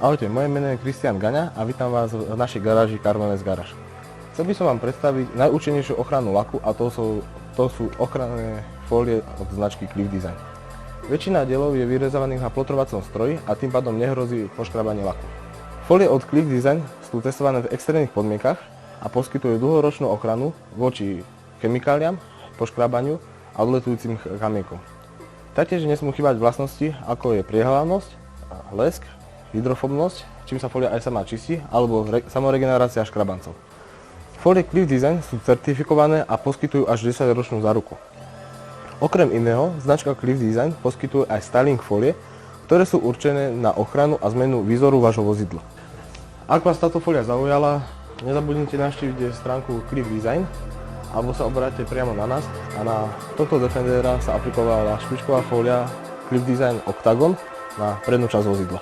Ahojte, moje meno je Kristián Gaňa a vítam vás v našej garáži Carmenes Garage. Chcel by som vám predstaviť najúčinnejšiu ochranu laku a to sú ochranné fólie od značky Cliff Design. Väčšina dielov je vyrezovaných na plotrovacom stroji a tým pádom nehrozí poškrabanie laku. Fólie od Cliff Design sú testované v extrémnych podmienkach a poskytujú dlhoročnú ochranu voči chemikáliám, poškrabaniu a odletujúcim kamiekom. Taktiež nesmú chýbať vlastnosti, ako je priehľadnosť, lesk, hydrofobnosť, čím sa fólia aj sama čistí, alebo samoregenerácia škrabancov. Fólie Cliff Design sú certifikované a poskytujú až 10-ročnú záruku. Okrem iného, značka Cliff Design poskytuje aj styling fólie, ktoré sú určené na ochranu a zmenu výzoru vášho vozidla. Ak vás táto fólia zaujala, nezabudnite navštíviť stránku Cliff Design alebo sa obráťte priamo na nás a na tohto Defendera sa aplikovala špičková fólia Cliff Design Octagon na prednú časť vozidla.